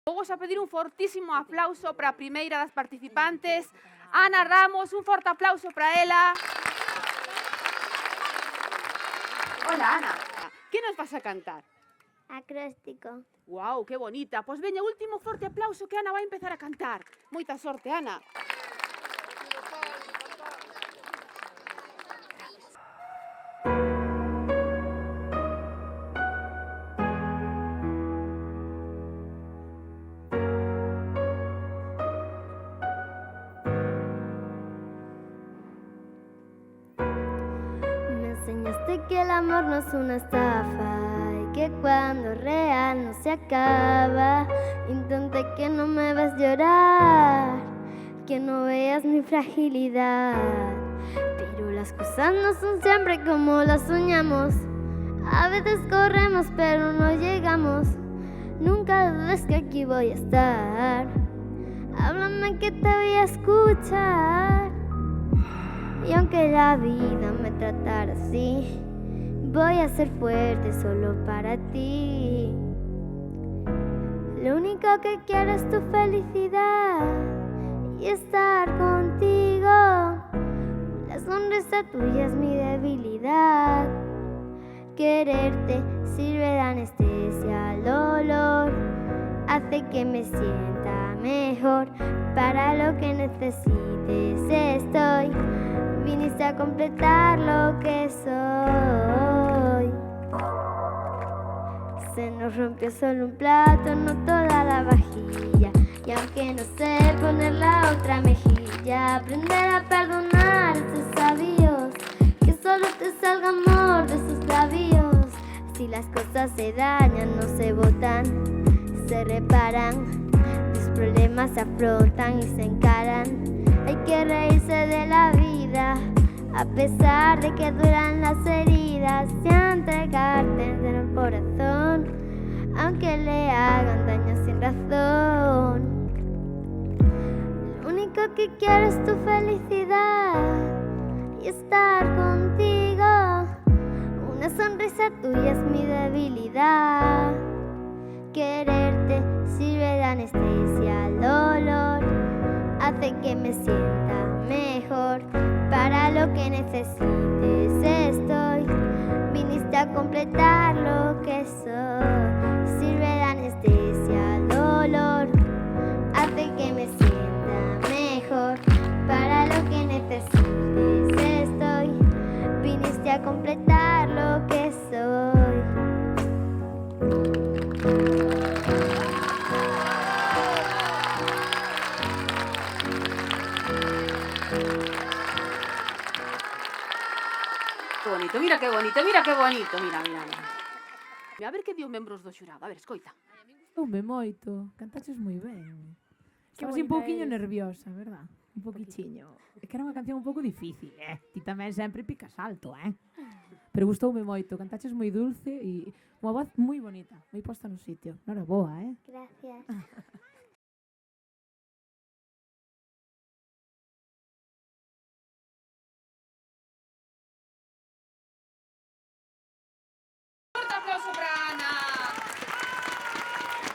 Vamos a pedir un fortísimo aplauso para a primeira das participantes, Ana Ramos, un forte aplauso para ela. Hola, Ana. Que nos vas a cantar? Acróstico. Guau, que bonita. Pois veña, último forte aplauso que Ana vai empezar a cantar. Moita sorte, Ana. Me enseñaste que el amor no es una estafa y que cuando es real no se acaba. Intenté que no me veas llorar, que no veas mi fragilidad. Pero las cosas no son siempre como las soñamos. A veces corremos pero no llegamos. Nunca dudes que aquí voy a estar. Háblame que te voy a escuchar. Y aunque la vida me tratara así, voy a ser fuerte solo para ti. Lo único que quiero es tu felicidad y estar contigo. La sonrisa tuya es mi debilidad. Quererte sirve de anestesia al dolor, hace que me sienta mejor. Para lo que necesites estoy. Viniste a completar lo que soy. Se nos rompió solo un plato, no toda la vajilla. Y aunque no sé poner la otra mejilla, aprender a perdonar esos labios, que solo te salga amor de sus labios. Si las cosas se dañan, no se botan, se reparan. Los problemas se afrontan y se encaran. Hay que reírse de la vida, a pesar de que duran las heridas, y entregarte entero el corazón, aunque le hagan daño sin razón. Lo único que quiero es tu felicidad y estar contigo. Una sonrisa tuya es mi debilidad. Quererte sirve de anestesia al dolor, hace que me sienta mejor. Para lo que necesites estoy. Viniste a completar lo que soy. Sirve de anestesia al dolor, hace que me sienta mejor. Para lo que necesites estoy. Viniste a completar lo que soy. Que bonito, mira que bonito, mira que bonito. Mira, mira, mira. A ver que dio membros do xurado. A ver, escoita. Gustoume moito, cantaches moi ben. Estaba así un pouquiño nerviosa, verdad? Un poquichiño. É que era unha canción un pouco difícil, Ti tamén sempre picas alto, Pero gustoume moito, cantaches moi dulce e unha voz moi bonita, moi posta no sitio. Nora boa, Gracias. Un aplauso para Ana.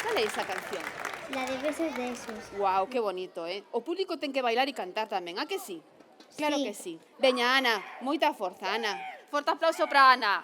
Cal é esa canción? La de besos de esos. Guau, que bonito, O público ten que bailar e cantar tamén, a que sí? Claro Sí. que sí. Veña, Ana, moita forza, Ana. Forte aplauso para Ana.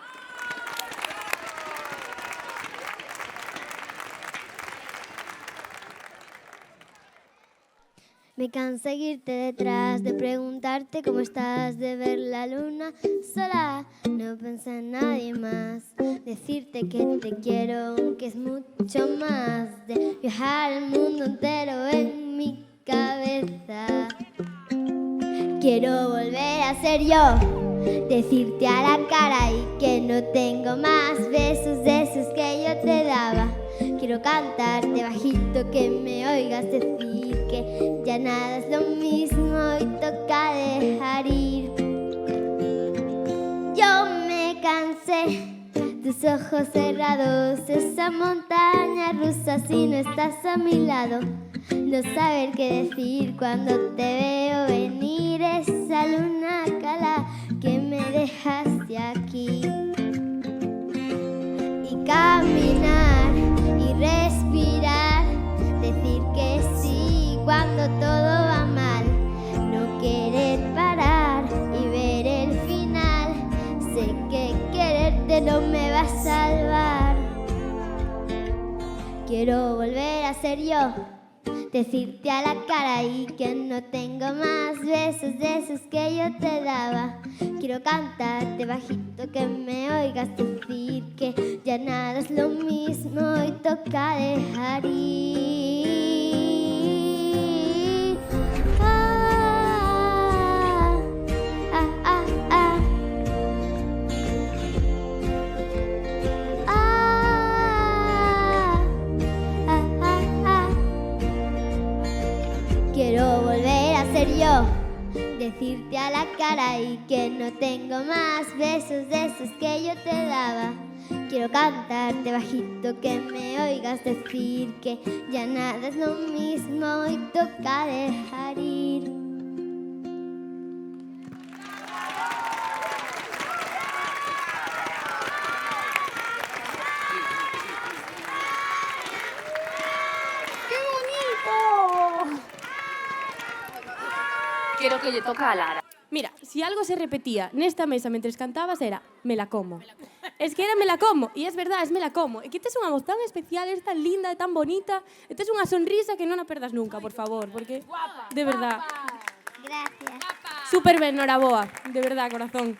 Me cansa seguirte detrás, de preguntarte cómo estás, de ver la luna sola, no pensar en nadie más, decirte que te quiero, que es mucho más, de viajar el mundo entero en mi cabeza. Quiero volver a ser yo, decirte a la cara y que no tengo más besos de esos que yo te daba. Quiero cantarte bajito, que me oigas decir que ya nada es lo mismo y toca dejar ir. Yo me cansé, tus ojos cerrados, esa montaña rusa si no estás a mi lado. No saber qué decir cuando te veo venir, esa luna cala que me dejaste aquí. Y caminar y respirar todo va mal. No querer parar y ver el final. Sé que quererte no me va a salvar. Quiero volver a ser yo, decirte a la cara y que no tengo más besos de esos que yo te daba. Quiero cantarte bajito, que me oigas decir que ya nada es lo mismo y toca dejar ir. Ah, ah, ah, ah. Quiero volver a ser yo, decirte a la cara y que no tengo más besos de esos que yo te daba. Quiero cantarte bajito, que me oigas decir que ya nada es lo mismo y toca dejar ir. Creo que lle toca a Lara. Mira, si algo se repetía nesta mesa mentres cantabas era me la como. Es que era me la como, e es verdad, es me la como. E que tes unha voz tan especial, es tan linda, tan bonita, e tes unha sonrisa que non a perdas nunca, por favor, porque de verdad. Gracias. Super ben, noraboa, de verdad, corazón.